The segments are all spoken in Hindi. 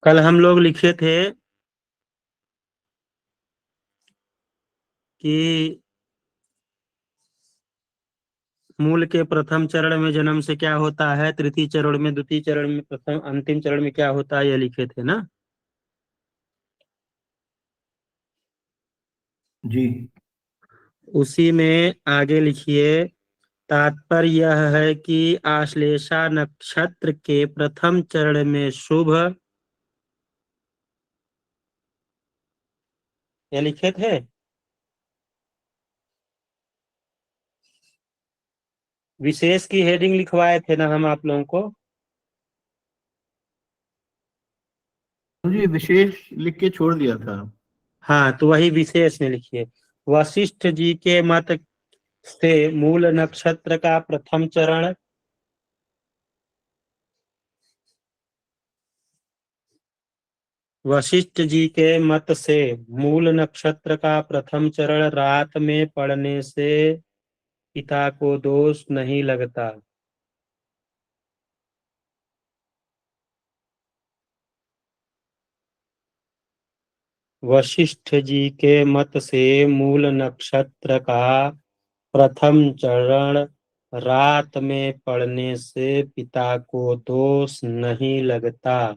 कल हम लोग लिखे थे कि मूल के प्रथम चरण में जन्म से क्या होता है, तृतीय चरण में, द्वितीय चरण में, प्रथम अंतिम चरण में क्या होता है, ये लिखे थे ना। जी। उसी में आगे लिखिए। तात्पर्य यह है कि आश्लेषा नक्षत्र के प्रथम चरण में शुभ, ये लिखे थे। विशेष की हेडिंग लिखवाए थे ना हम आप लोगों को। मुझे विशेष लिख के छोड़ दिया था। हाँ, तो वही विशेष में लिखिए। वशिष्ठ जी के मत से मूल नक्षत्र का प्रथम चरण, वशिष्ठ जी के मत से मूल नक्षत्र का प्रथम चरण रात में पड़ने से पिता को दोष नहीं लगता। वशिष्ठ जी के मत से मूल नक्षत्र का प्रथम चरण रात में पड़ने से पिता को दोष नहीं लगता।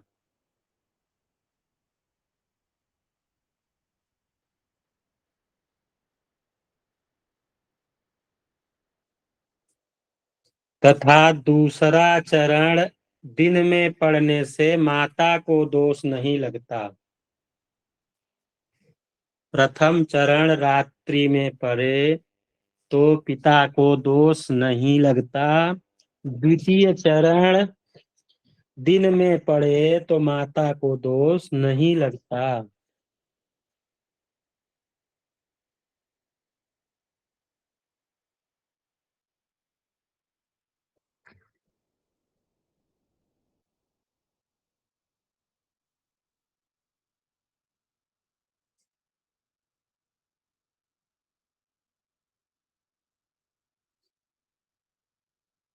तथा दूसरा चरण दिन में पड़ने से माता को दोष नहीं लगता। प्रथम चरण रात्रि में पड़े तो पिता को दोष नहीं लगता। द्वितीय चरण दिन में पड़े तो माता को दोष नहीं लगता।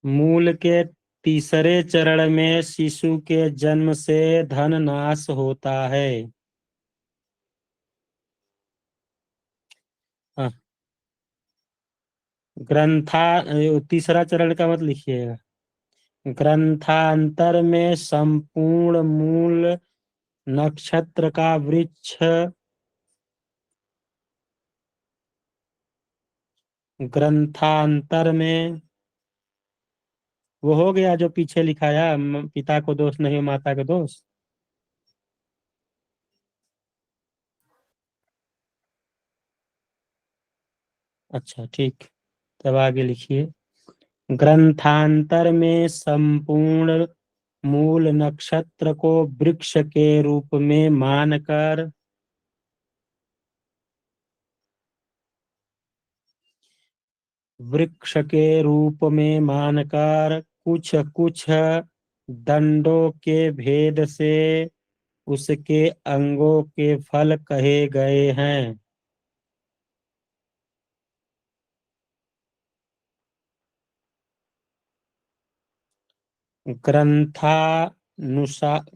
मूल के तीसरे चरण में शिशु के जन्म से धन नाश होता है। हाँ, ग्रंथा तीसरा चरण का मत लिखिएगा। ग्रंथांतर में संपूर्ण मूल नक्षत्र का वृक्ष, ग्रंथांतर में वो हो गया जो पीछे लिखाया, पिता को दोष नहीं माता को दोष। अच्छा ठीक, तब आगे लिखिए। ग्रंथांतर में संपूर्ण मूल नक्षत्र को वृक्ष के रूप में मानकर, वृक्ष के रूप में मानकर कुछ कुछ दंडों के भेद से उसके अंगों के फल कहे गए हैं।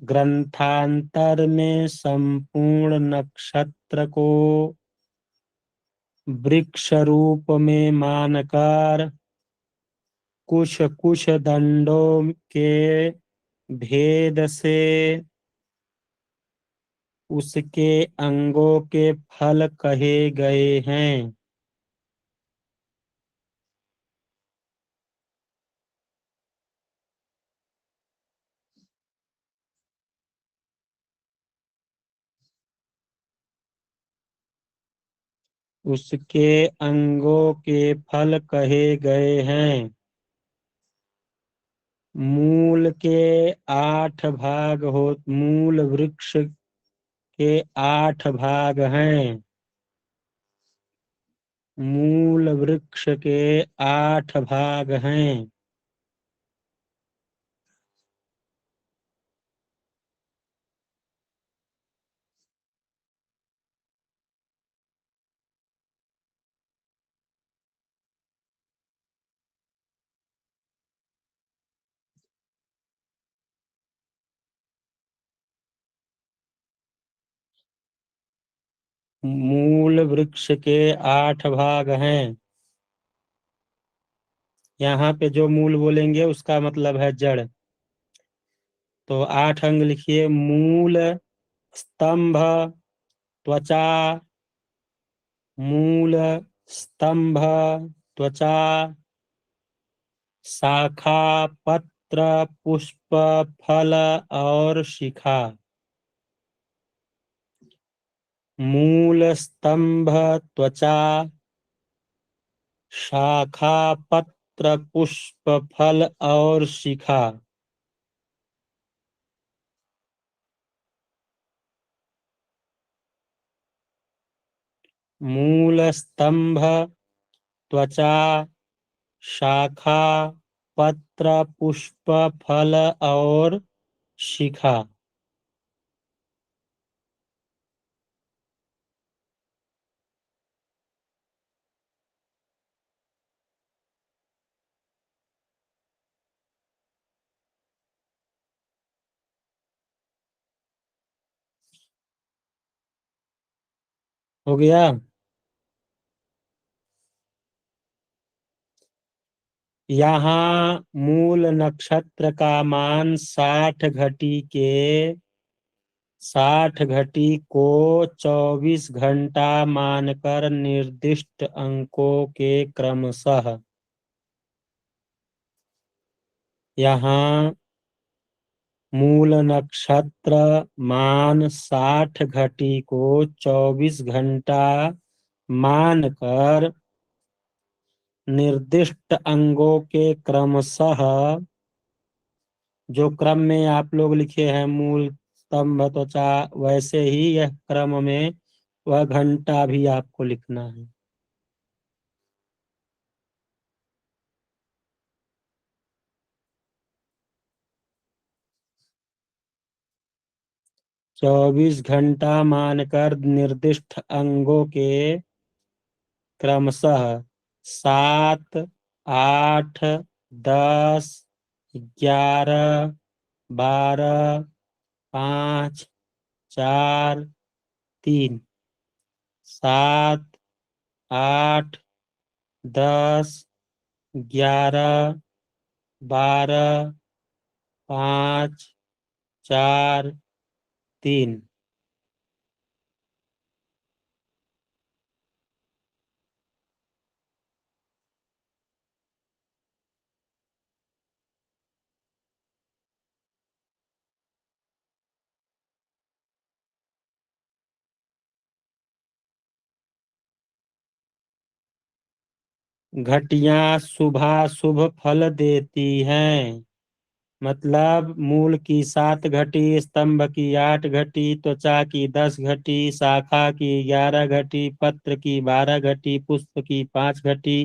ग्रंथांतर में संपूर्ण नक्षत्र को वृक्ष रूप में मानकर कुछ कुछ दंडों के भेद से उसके अंगों के फल कहे गए हैं। उसके अंगों के फल कहे गए हैं। मूल के 8 भाग हो, मूल वृक्ष के 8 भाग हैं। मूल वृक्ष के 8 भाग हैं। मूल वृक्ष के 8 भाग हैं। यहाँ पे जो मूल बोलेंगे उसका मतलब है जड़। तो 8 अंग लिखिए। मूल, स्तंभ, त्वचा, मूल, स्तंभ, त्वचा, शाखा, पत्र, पुष्प, फल और शिखा। मूल, स्तंभ, त्वचा, शाखा, पत्र, पुष्प, फल और शिखा। मूल, स्तंभ, त्वचा, शाखा, पत्र, पुष्प, फल और शिखा। हो गया। यहाँ मूल नक्षत्र का मान 60 घटी को 24 घंटा मानकर निर्दिष्ट अंकों के क्रमशः। यहाँ मूल नक्षत्र मान 60 घटी को 24 घंटा मानकर निर्दिष्ट अंगों के क्रमशः, जो क्रम में आप लोग लिखे हैं मूल, स्तंभ, त्वचा, वैसे ही यह क्रम में वह घंटा भी आपको लिखना है। चौबीस घंटा मानकर निर्दिष्ट अंगों के क्रमशः 7, 8, 10, 11, 12, 5, 4, 3, 7, 8, 10, 11, 12, 5, 4, 3। घटियां शुभाशुभ फल देती हैं। मतलब मूल की 7 घटी, स्तंभ की 8 घटी, त्वचा की 10 घटी, शाखा की 11 घटी, पत्र की 12 घटी, पुष्प की 5 घटी,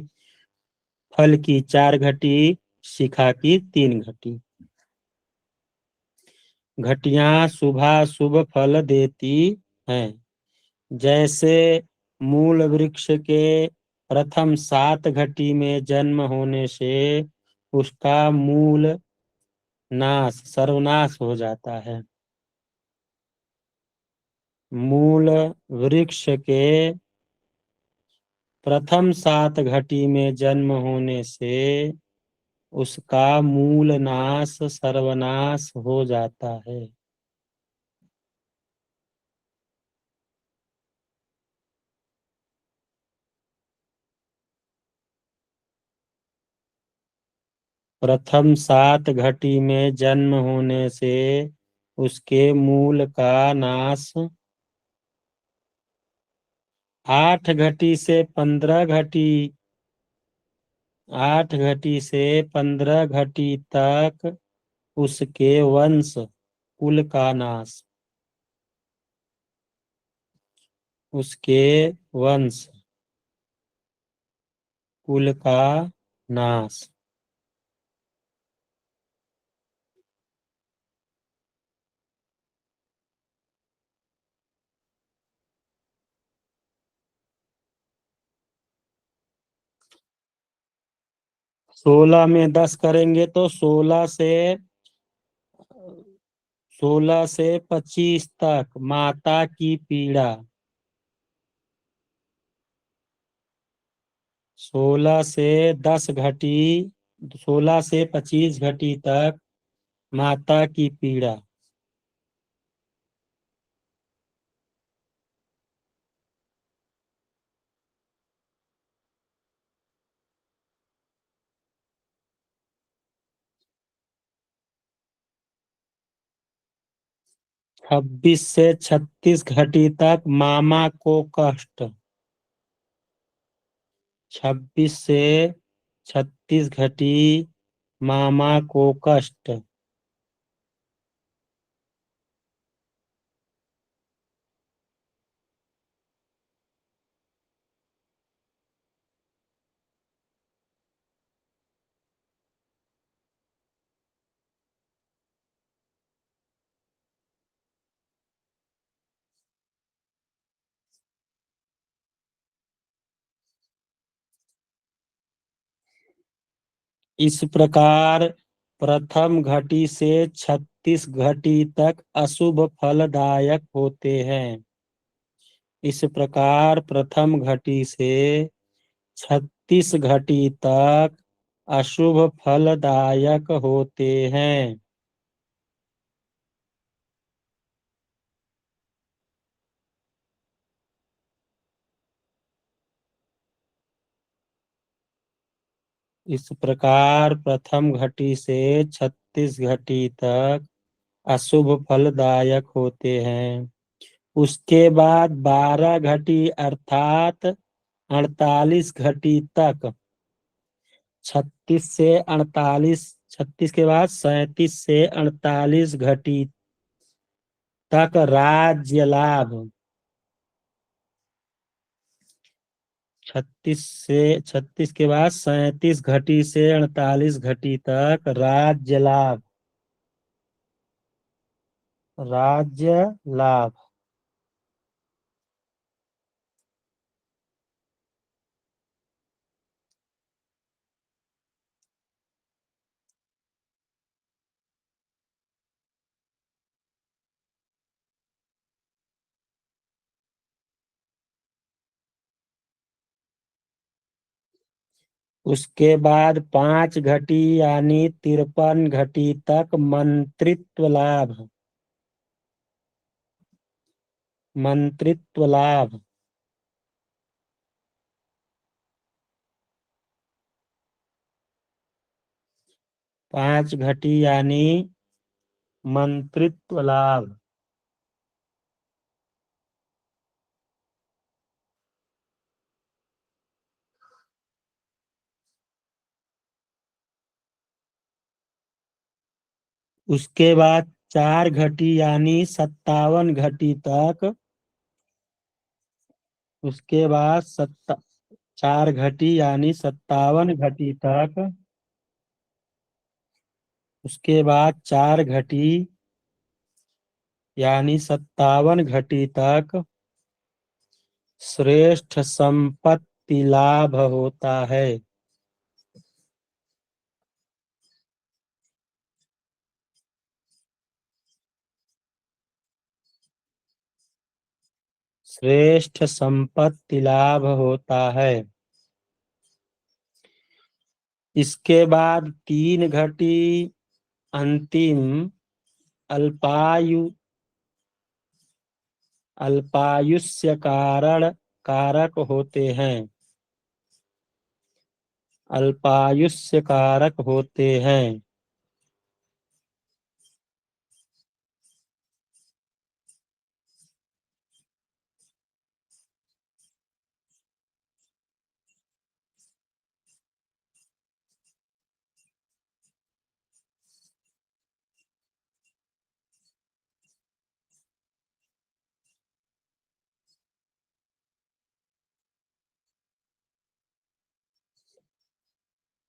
फल की 4 घटी, शिखा की 3 घटी। घटियां शुभाशुभ फल देती हैं। जैसे मूल वृक्ष के प्रथम 7 घटी में जन्म होने से उसका मूल नाश, सर्वनाश हो जाता है। मूल वृक्ष के प्रथम 7 घटी में जन्म होने से उसका मूल नाश, सर्वनाश हो जाता है। प्रथम 7 घटी में जन्म होने से उसके मूल का नाश 8 घटी से 15 घटी, 8 घटी से 15 घटी तक उसके वंश, कुल का नाश, उसके वंश, कुल का नाश। 16 में 10 करेंगे तो 16 से 25 तक माता की पीड़ा। 16 से 10 घटी 16 से 25 घटी तक माता की पीड़ा। 26 से 36 घटी तक मामा को कष्ट। 26 से 36 घटी मामा को कष्ट। इस प्रकार प्रथम घटी से 36 घटी तक अशुभ फलदायक होते हैं। इस प्रकार प्रथम घटी से 36 घटी तक अशुभ फलदायक होते हैं। इस प्रकार प्रथम घटी से 36 घटी तक अशुभ फलदायक होते हैं। उसके बाद 12 घटी अर्थात 48 घटी तक 36 से 48, 36 के बाद 37 से 48 घटी तक राज्य लाभ। 36 के बाद 37 घटी से 48 घटी तक राज्य लाभ। राज्य लाभ। उसके बाद 5 घटी यानी 53 घटी तक मंत्रित्व लाभ। मंत्रित्व लाभ। 5 घटी यानी मंत्रित्व लाभ। उसके बाद 4 घटी यानी 57 घटी तक। उसके बाद 4 घटी यानी 57 घटी तक। उसके बाद 4 घटी यानी 57 घटी तक श्रेष्ठ संपत्ति लाभ होता है। श्रेष्ठ संपत्ति लाभ होता है। इसके बाद 3 घटी अंतिम अल्पायु अल्पायुष्य कारक होते हैं। अल्पायुष्य कारक होते हैं।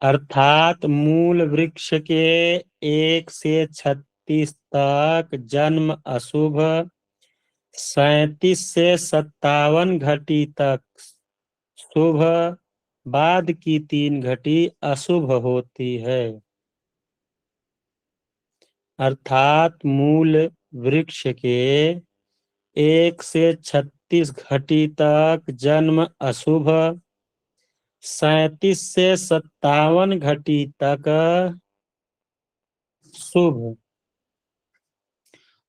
अर्थात मूल वृक्ष के 1 से 36 तक जन्म अशुभ, 37 से 57 घटी तक शुभ, बाद की 3 घटी अशुभ होती है। अर्थात मूल वृक्ष के 1 से 36 घटी तक जन्म अशुभ, 37 से 57 घटी तक शुभ,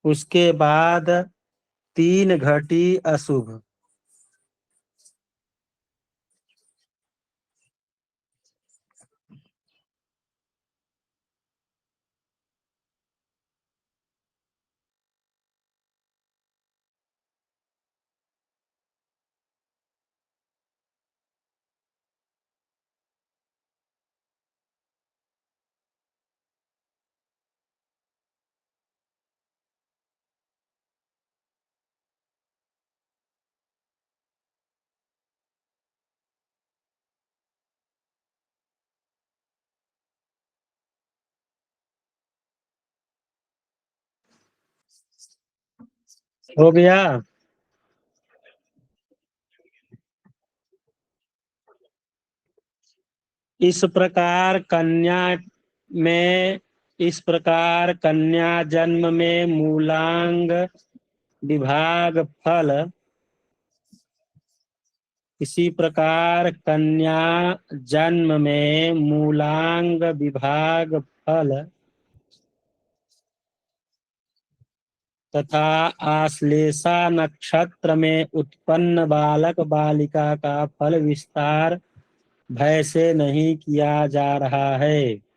उसके बाद 3 घटी अशुभ। हो गया। इस प्रकार कन्या जन्म में मूलांग विभाग फल, इसी प्रकार कन्या जन्म में मूलांग विभाग फल तथा आश्लेषा नक्षत्र में उत्पन्न बालक बालिका का फल विस्तार भय से नहीं किया जा रहा है।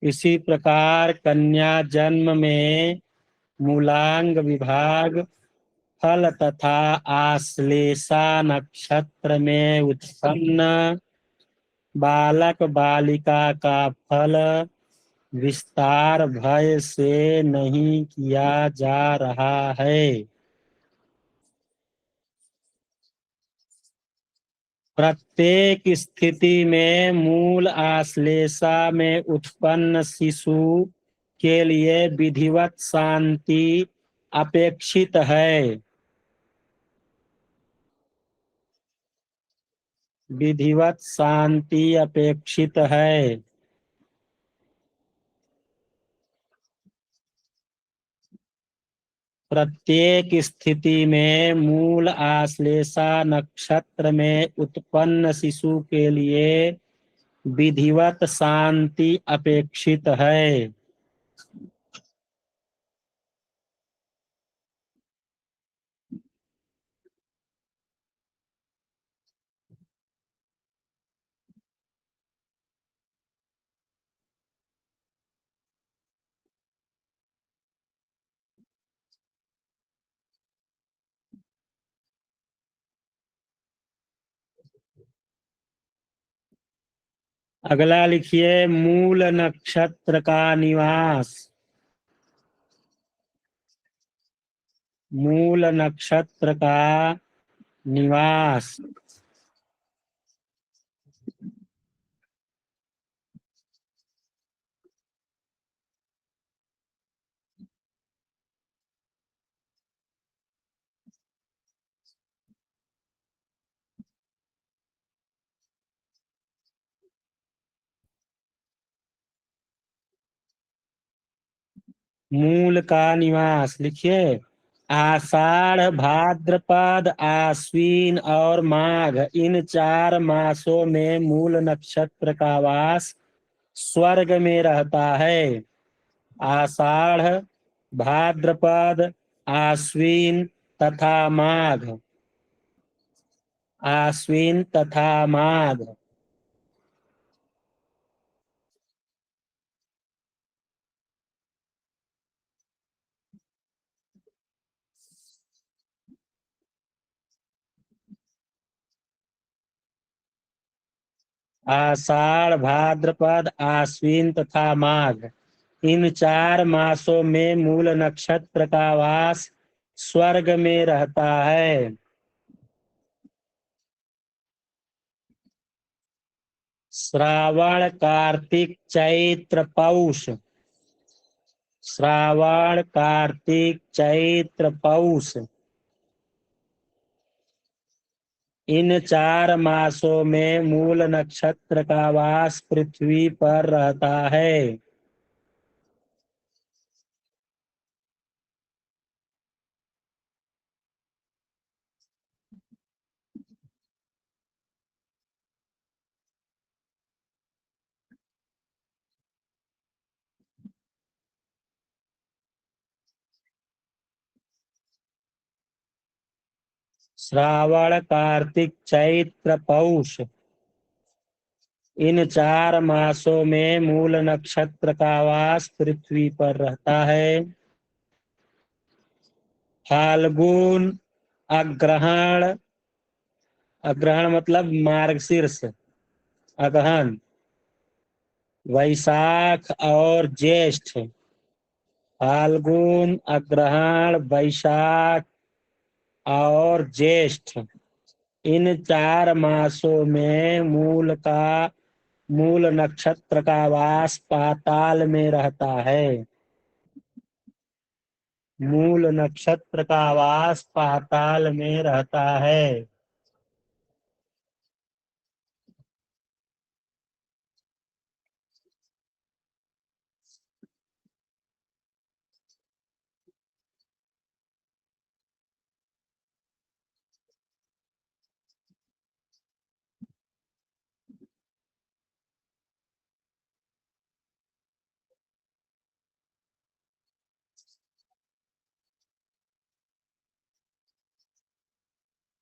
इसी प्रकार कन्या जन्म में मूलांग विभाग फल तथा आश्लेषा नक्षत्र में उत्पन्न बालक बालिका का फल विस्तार भय से नहीं किया जा रहा है। प्रत्येक स्थिति में मूल आश्लेषा में उत्पन्न शिशु के लिए विधिवत शांति अपेक्षित है। विधिवत शांति अपेक्षित है। प्रत्येक स्थिति में मूल आश्लेषा नक्षत्र में उत्पन्न शिशु के लिए विधिवत शांति अपेक्षित है। अगला लिखिए मूल नक्षत्र का निवास। मूल नक्षत्र का निवास। मूल का निवास लिखिए आषाढ़ भाद्रपद आश्विन और माघ, इन 4 मासों में मूल नक्षत्र का वास स्वर्ग में रहता है। आषाढ़ भाद्रपद आश्विन तथा माघ। आश्विन तथा माघ। आषाढ़ भाद्रपद आश्विन तथा माघ, इन 4 मासों में मूल नक्षत्र का वास स्वर्ग में रहता है। श्रावण कार्तिक चैत्र पौष। श्रावण कार्तिक चैत्र पौष, इन 4 मासों में मूल नक्षत्र का वास पृथ्वी पर रहता है। श्रावण कार्तिक चैत्र पौष, इन 4 मासों में मूल नक्षत्र का वास पृथ्वी पर रहता है। फाल्गुन, अग्रहण, अग्रहण मतलब मार्गशीर्ष, अगहन, वैशाख और ज्येष्ठ। फाल्गुन, अग्रहण, वैशाख और ज्येष्ठ, इन 4 मासों में मूल नक्षत्र का वास पाताल में रहता है। मूल नक्षत्र का वास पाताल में रहता है।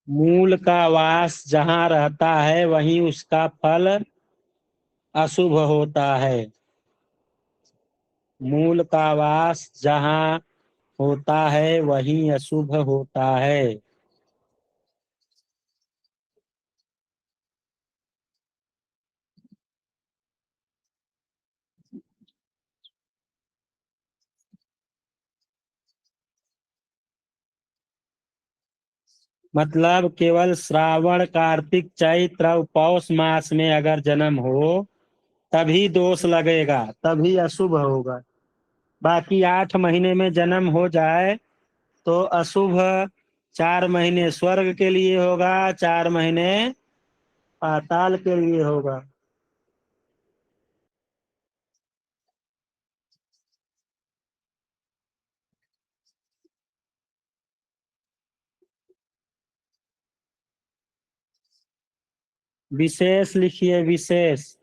मूल का वास जहाँ रहता है वहीं उसका फल अशुभ होता है। मूल का वास जहाँ होता है वहीं अशुभ होता है। मतलब केवल श्रावण कार्तिक चैत्र और पौष मास में अगर जन्म हो तभी दोष लगेगा, तभी अशुभ होगा। बाकी 8 महीने में जन्म हो जाए तो अशुभ 4 महीने स्वर्ग के लिए होगा, 4 महीने पाताल के लिए होगा। विशेष लिखिए, विशेष।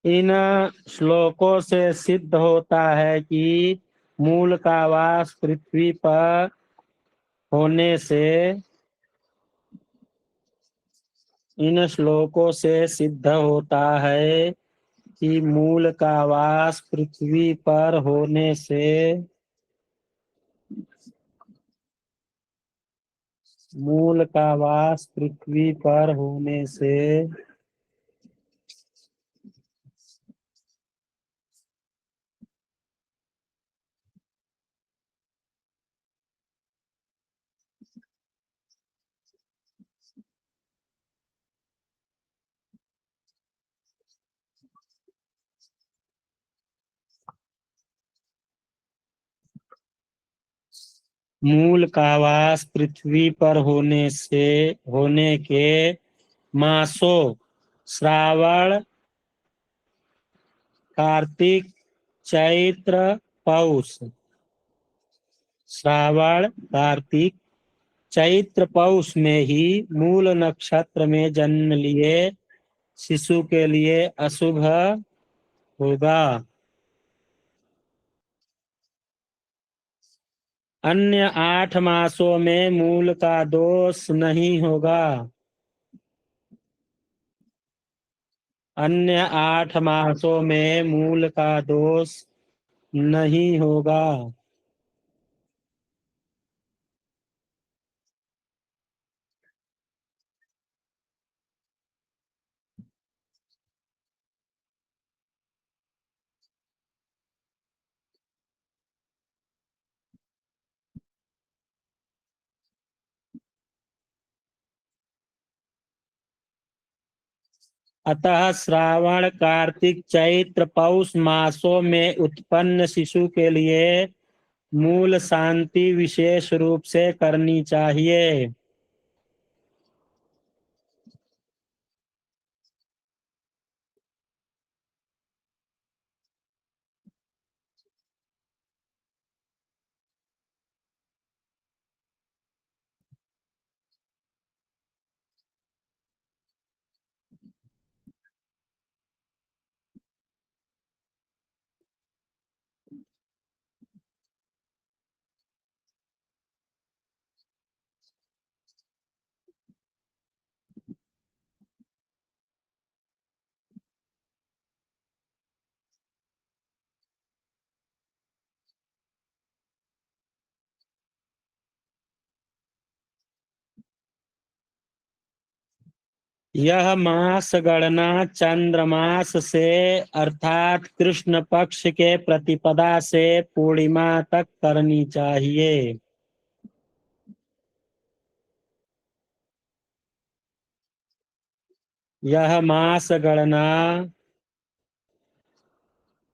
इन श्लोकों से सिद्ध होता है कि मूल का वास पृथ्वी पर होने से, इन श्लोकों से सिद्ध होता है कि मूल का वास पृथ्वी पर होने से मूल का वास पृथ्वी पर होने से मूल का वास पृथ्वी पर होने के मासों श्रावण कार्तिक चैत्र पौष, श्रावण कार्तिक चैत्र पौष में ही मूल नक्षत्र में जन्म लिए शिशु के लिए अशुभ होगा। अन्य 8 मासों में मूल का दोष नहीं होगा। अन्य 8 मासों में मूल का दोष नहीं होगा। अतः श्रावण कार्तिक चैत्र पौष मासों में उत्पन्न शिशु के लिए मूल शांति विशेष रूप से करनी चाहिए। यह मास गणना चंद्रमास से अर्थात कृष्ण पक्ष के प्रतिपदा से पूर्णिमा तक करनी चाहिए। यह मास गणना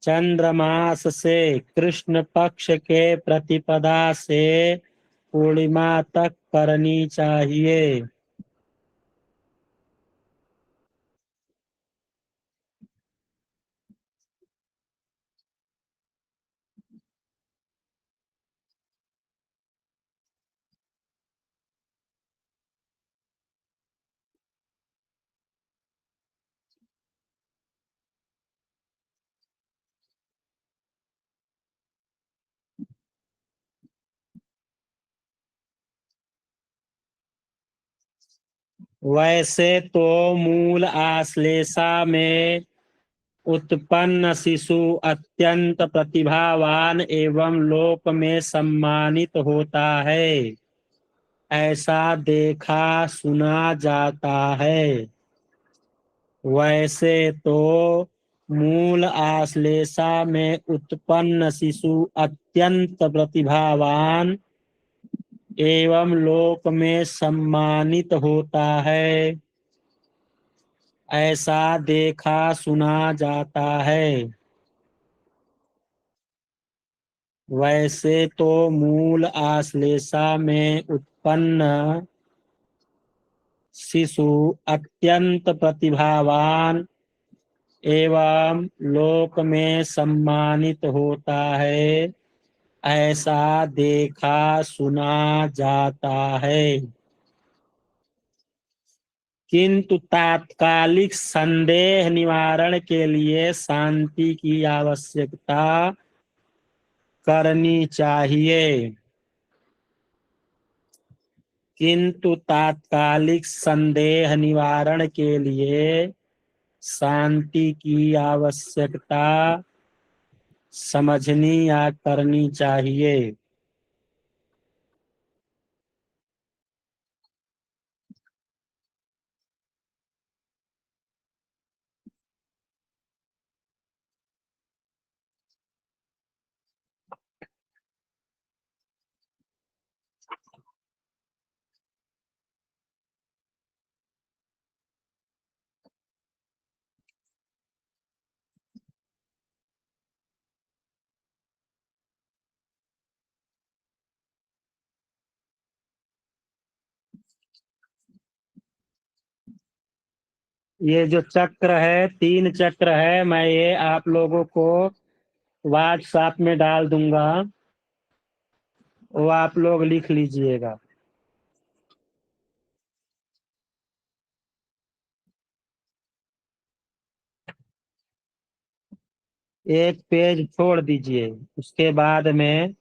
चंद्रमास से कृष्ण पक्ष के प्रतिपदा से पूर्णिमा तक करनी चाहिए। वैसे तो मूल आश्लेषा में उत्पन्न शिशु अत्यंत प्रतिभावान एवं लोक में सम्मानित होता है, ऐसा देखा सुना जाता है। वैसे तो मूल आश्लेषा में उत्पन्न शिशु अत्यंत प्रतिभावान एवं लोक में सम्मानित होता है, ऐसा देखा सुना जाता है। वैसे तो मूल आश्लेषा में उत्पन्न शिशु अत्यंत प्रतिभावान एवं लोक में सम्मानित होता है, ऐसा देखा सुना जाता है। किंतु तात्कालिक संदेह निवारण के लिए शांति की आवश्यकता करनी चाहिए। किंतु तात्कालिक संदेह निवारण के लिए शांति की आवश्यकता समझनी या करनी चाहिए। ये जो चक्र है, 3 चक्र है, मैं ये आप लोगों को व्हाट्सएप में डाल दूंगा, वो आप लोग लिख लीजिएगा। एक पेज छोड़ दीजिए, उसके बाद में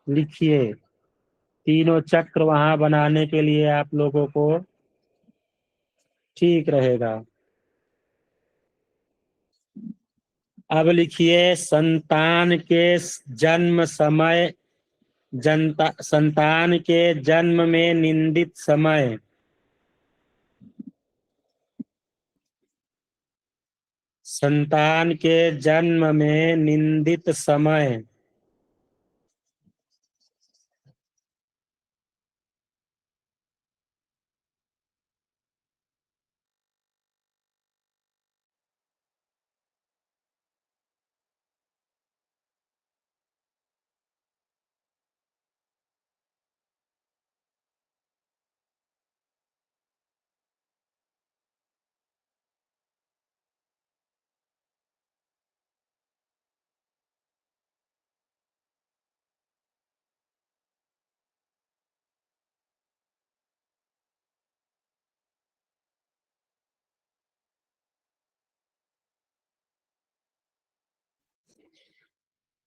लिखिए, तीनों चक्र वहां बनाने के लिए आप लोगों को ठीक रहेगा। अब लिखिए, संतान के जन्म समय, जनता संतान के जन्म में निंदित समय। संतान के जन्म में निंदित समय।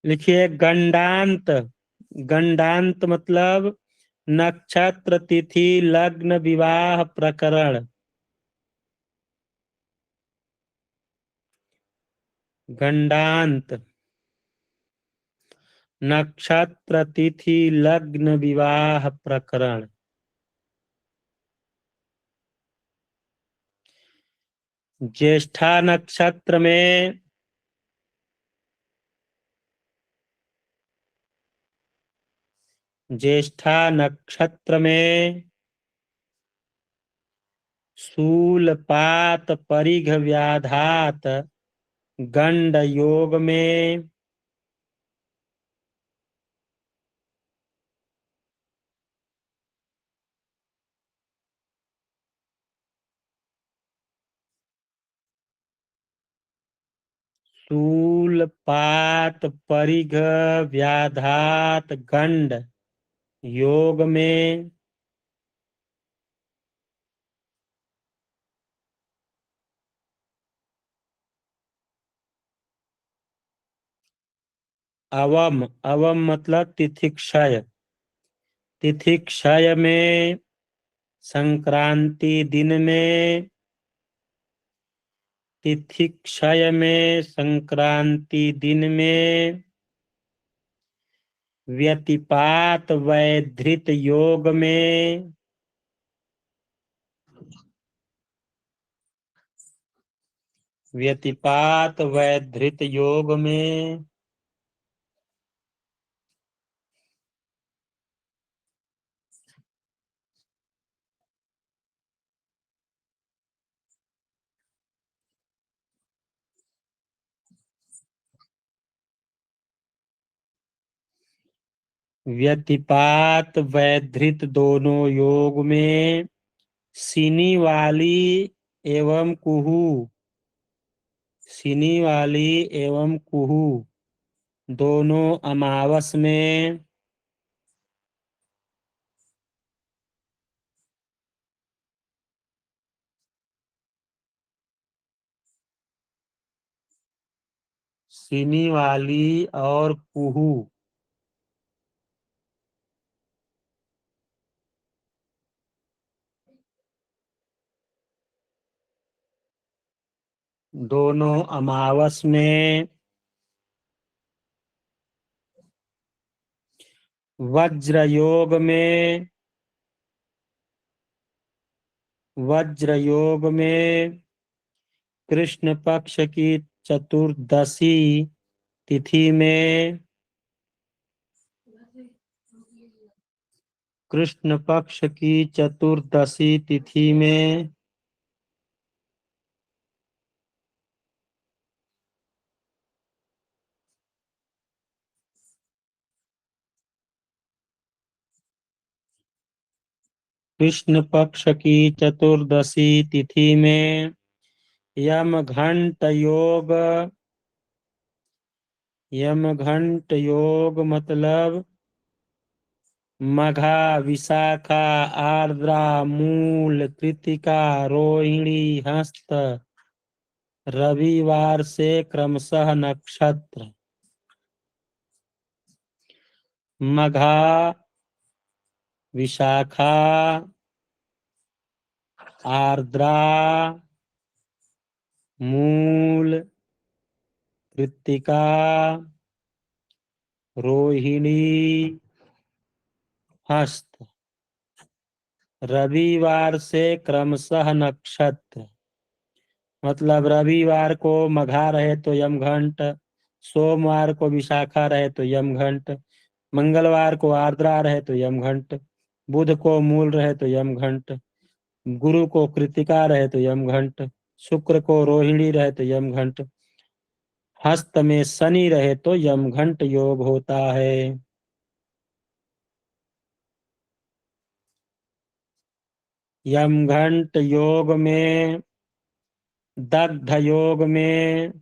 लिखिए, गंडांत। गंडांत मतलब नक्षत्र तिथि लग्न विवाह प्रकरण। गंडांत नक्षत्र तिथि लग्न विवाह प्रकरण। ज्येष्ठा नक्षत्र में ज्येष्ठा नक्षत्र में शूलपात परिघ व्याधात गंड योग में शूलपात परिघ व्याधात गंड योग में अवम। अवम मतलब तिथि क्षय। तिथि क्षय में संक्रांति दिन में तिथि क्षय में संक्रांति दिन में व्यतिपात वैधृत योग में व्यतिपात वैधृत योग में व्यतिपात वैधृत दोनों योग में सिनी वाली एवं कुहू। सिनी वाली एवं कुहू दोनों अमावस में सिनी वाली और कुहू दोनों अमावस में वज्र योग में वज्र योग में कृष्ण पक्ष की चतुर्दशी तिथि में कृष्ण पक्ष की चतुर्दशी तिथि में कृष्ण पक्ष की चतुर्दशी तिथि में यम घंट योग। यम घंट योग मतलब मघा विशाखा आर्द्रा मूल कृतिका रोहिणी हस्त रविवार से क्रमशः नक्षत्र। मघा, विशाखा, आर्द्रा, मूल, कृत्तिका, रोहिणी, हस्त। रविवार से क्रमशः नक्षत्र, मतलब रविवार को मघा रहे तो यमघंट, सोमवार को विशाखा रहे तो यमघंट, मंगलवार को आर्द्रा रहे तो यमघंट, बुध को मूल रहे तो यमघंट, गुरु को कृतिका रहे तो यमघंट, शुक्र को रोहिणी रहे तो यमघंट, हस्त में शनि रहे तो यमघंट योग होता है। यमघंट योग में, दग्ध योग में,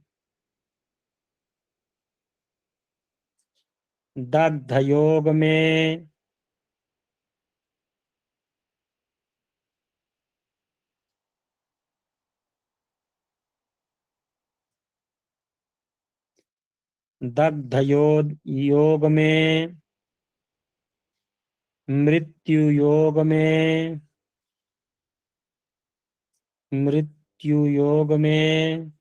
दग्ध योग में दग्ध योग में, मृत्यु योग में, मृत्यु योग में,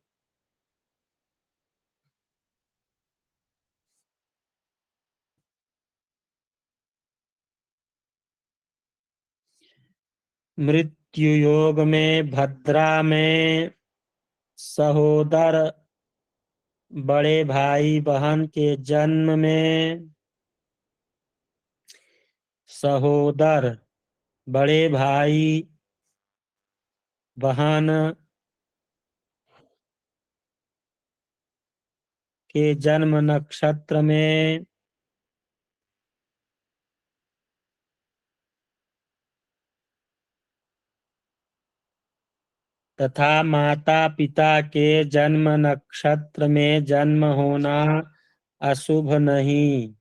मृत्यु योग में, भद्रा में, सहोदर बड़े भाई बहन के जन्म में, सहोदर बड़े भाई बहन के जन्म नक्षत्र में, तथा माता पिता के जन्म नक्षत्र में जन्म होना अशुभ नहीं।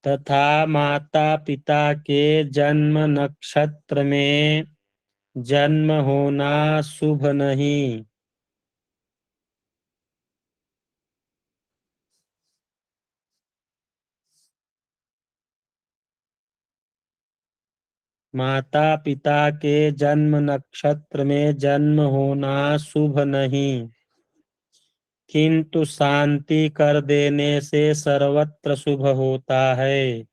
तथा माता पिता के जन्म नक्षत्र में जन्म होना शुभ नहीं। माता पिता के जन्म नक्षत्र में जन्म होना शुभ नहीं, किंतु शांति कर देने से सर्वत्र शुभ होता है।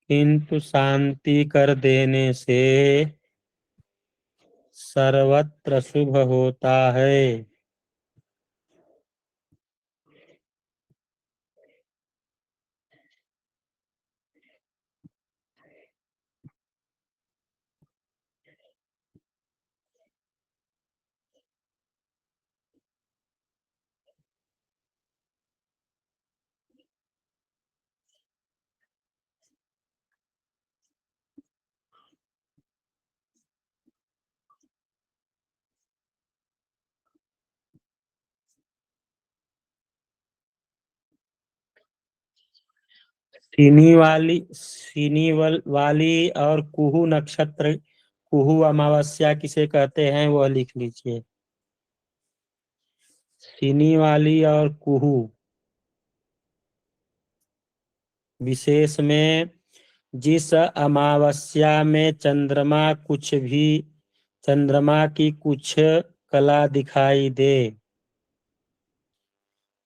किंतु शांति कर देने से सर्वत्र शुभ होता है। वाली और कुहू नक्षत्र, कुहू अमावस्या किसे कहते हैं वह लिख लीजिए। सिनी वाली और कुहू विशेष में, जिस अमावस्या में चंद्रमा की कुछ कला दिखाई दे,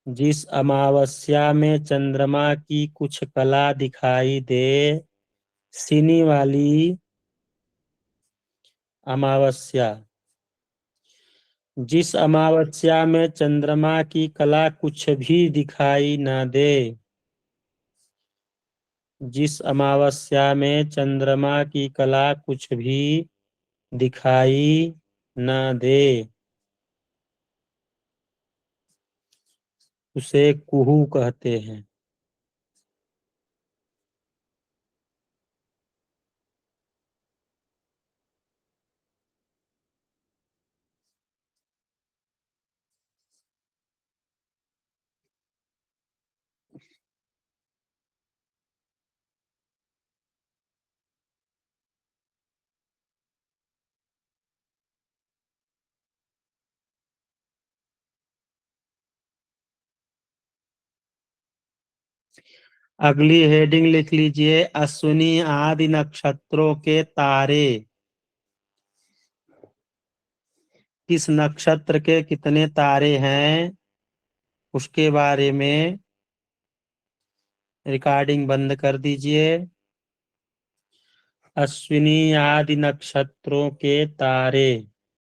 जिस अमावस्या में चंद्रमा की कुछ कला दिखाई दे, सिनी वाली अमावस्या। जिस अमावस्या में चंद्रमा की कला कुछ भी दिखाई न दे, जिस अमावस्या में चंद्रमा की कला कुछ भी दिखाई न दे, उसे कुहू कहते हैं। अगली हेडिंग लिख लीजिए, अश्विनी आदि नक्षत्रों के तारे। किस नक्षत्र के कितने तारे हैं उसके बारे में रिकॉर्डिंग बंद कर दीजिए। अश्विनी आदि नक्षत्रों के तारे।